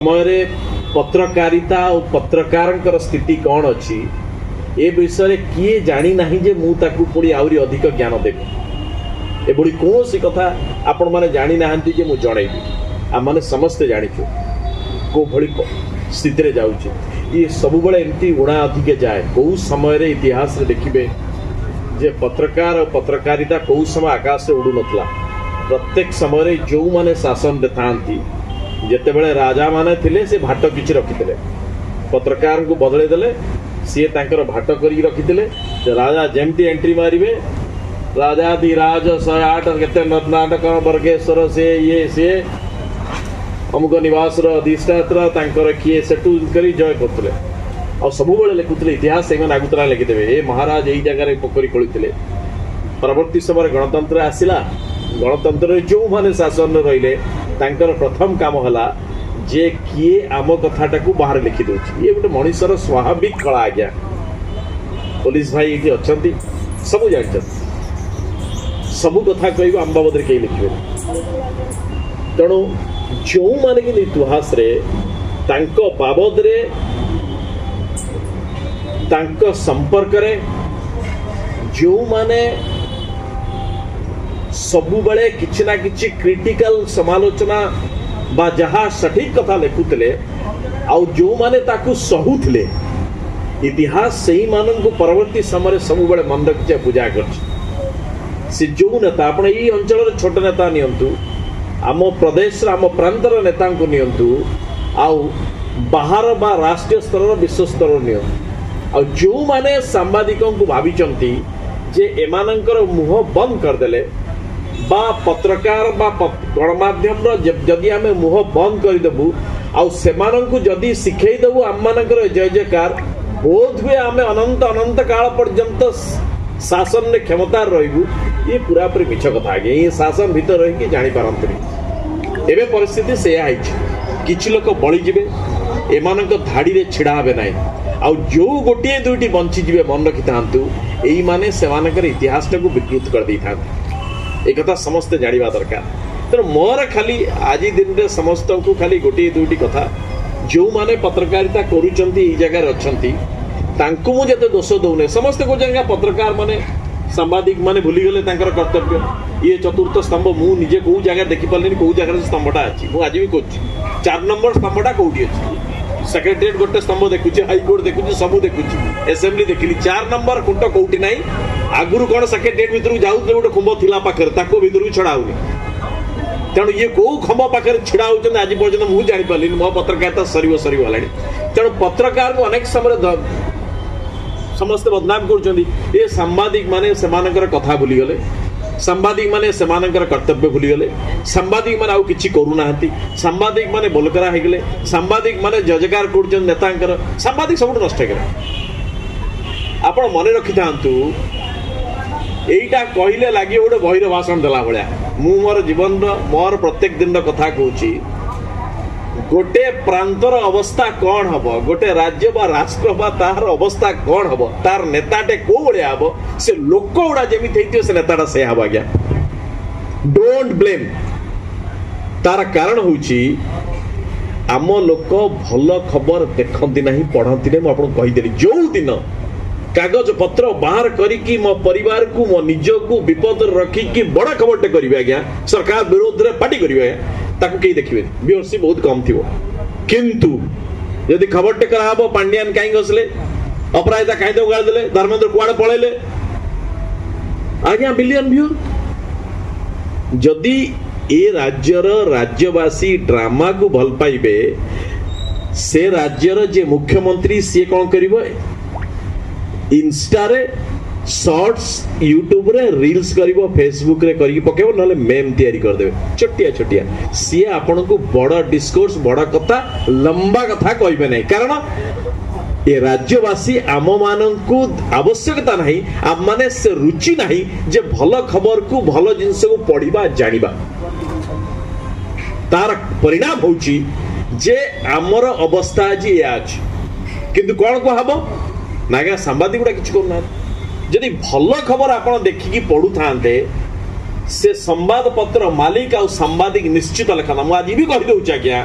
समय पत्रकारिता और पत्रकार स्थिति कौन अच्छी ए विषय किए जानी ना जे मु ताकू पुणी आहरी अधिक ज्ञान देवी एभली कौन सी कथा आपण मैंने जानी ना जे मु जनइबी आम मैंने समस्ते जाचु कौ भली स्थिति जाऊे ये सब बड़े एमती उड़ा अधिक जाए कौ समय इतिहास रे देखिए जे पत्रकार और पत्रकारिता कौ समय आकाश से उड़ू नथला प्रत्येक समय जो माने शासन था जितेबले राजा माने थिले से भाट किछि रखिथिले पत्रकार को बदले देले सी तांकर भाट करी रखिथिले राजा जेमती एंट्री मारिबे राजा धीराज 108 केते नाटक वर्गेश्वर से ये से अमुक निवास अधिष्ठाता तांकर किए सेटू करी जय करथिले और सब बेले लिखुथिले इतिहास से आगुतरा लिखिदेवे ए महाराज यही जगह पोखरी खोलिथिले परवर्ती समय गणतंत्र आसिला गणतंत्र जो माने शासन रहिले तांकर प्रथम काम हला जे किए आम कथाटा को बाहर लिखि दउछि ये गोटे मनुष्यर स्वाभाविक कला आज्ञा पुलिस भाई ये अच्छी सब जानते सब कथा कह आम बाबद कहीं लिखे तेणु जो माने कि इतिहास रे तांको बाबद रे तांको संपर्क रे जो माने सबु बड़े किछि ना किछि क्रिटिकल समालोचना बा जहाँ सठिक कथा लिखुले आउ जो माने ताकू सहुले इतिहास से ही मानन को परवर्ती समय सब बड़े मन रखिचे पूजा कर जो नेता आपण ये अंचल छोट नेता नियंतु आम प्रदेश आम प्रांतर नेता को नियंतु आउ बाहर बा राष्ट्रीय स्तर विश्व स्तर नियंतु आउ जो माने सांबादिकों को भाविचंती जे एमानंकर मुह बंद करदेले बा पत्रकार बा गणमाध्यम जदि आम मुह बंद करदेबू आउ सेमानंकु जदि शिखई देबू आम मानकर जय जयकार बोध हुए आम अनंत अनंत काल पर्यंत शासन रे क्षमता रहबू ये पूरा पूरी मिछ कथा आगे ये शासन भीतर रही जानी पारंतनी एबे परिस्थिति सेया आइछ किछि लोक बळी जिवे एमानक धाड़ी रे छिड़ा हेबे नाही आउ जो गोटे दुईटी बंची जिवे मन रखि थांतु एई माने सेमानकर इतिहास को विकृत कर दै थांतु एक कथा समस्त जानिबा दरकार तेणु मोर खाली आज दिन में समस्त को खाली गोटे दुईटी कथा जो माने पत्रकारिता करूचंती ई जगह अच्छंती तांको मु जते दोष दौने समस्त को जगह पत्रकार माने सांबादिक माने भूली गले तांकर कर्तव्य ये चतुर्थ स्तंभ मु निजे को जगह देखि पारलेनी को जगह स्तंभटा अछि मु आज भी कोछि 4 नंबर स्तंभटा कोठी अछि सेक्रेटरीट गोटे स्तंभ देखुछि हाईकोर्ट देखुछि सब देखुछि असेंबली देखिली 4 नंबर खुंट कोठी नाही आगुरु कौन सेक्रेटरीट भितर जाऊे गोटे खुंब थिला पाखे ताको भितर भी छड़ा होनी तेणु ये कौ खंब पाखे छिड़ा होती आज पर्यटन मुझे जापारे मो पत्रकारिता सरीगला तेणु पत्रकार को अनेक समय समस्ते बदनाम कर सांबादिक माने सेमानकर कथा भूलीगले सांबादिक माने सेमानकर कर्तव्य भूलीगले सांबादिक माने आउ किछि करूना सांबादिक माने बोलकरा होगले सांबादिक माने जजकार कर नेतांकर सांबादिक सब नष्ट करे आपण मन रखि थांतु एटा कहले लगे गोटे बहिर भाषण देला भाया मु मोर जीवन मोर प्रत्येक दिन कथा कहूँ गोटे प्रांतर अवस्था कौन हम गोटे राज्य बा राष्ट्र बा तार अवस्था कौन हम तार नेताटे को भाया हम से लोक गुड़ा जमी से नेताटा से हम आज्ञा डोंट ब्लेम तार कारण हूँ आम लोक भल खबर देखती ना पढ़ती ना मुझे कहीदेली जो दिन कागज पत्र बाहर करिकी मो परिवार को मो निज को विपद रखिकी बड़ा खबरटे करेंगे आज्ञा सरकार विरोध रे पार्टी करेंगे आज्ञा ताकू कहीं देखिए व्यूअरशिप बहुत कम थी किंतु यदि खबरटे कराब पांड्यान कहीं घसले अपराजिता कहीं तो गाड़ देले धर्मेंद्र कुआड़े पलैले आज्ञा बिलियन व्यू जदि ए राज्यर राज्यवासी ड्रामा को भल पाइबे से राज्यर जे मुख्यमंत्री सी कौन करिवो इंस्टा रे शॉर्ट्स यूट्यूब रे रील्स करिवो फेसबुक रे करिके पकेबो नले मेम तैयारी कर देबे छोटिया छोटिया सी आपन को बड़ा डिस्कोर्स बड़ा कथा लंबा कथा कहबे नहीं कारण ये राज्यवासी आम मान को आवश्यकता नहीं आम माने से रुचि नहीं जे भल खबर को भल जिनस को पढ़िबा जानिबा तार परिणाम होची जे आमर अवस्था आज ये आज किंतु कौन को हबो नागा सांबादिक गुड़ा किछु करना जदि भल खबर आपण देखिकी पढ़ु थांते से संवाद पत्र मालिक आ सांबादिक निश्चित लेखना मुझे आज भी कही दूँ आज्ञा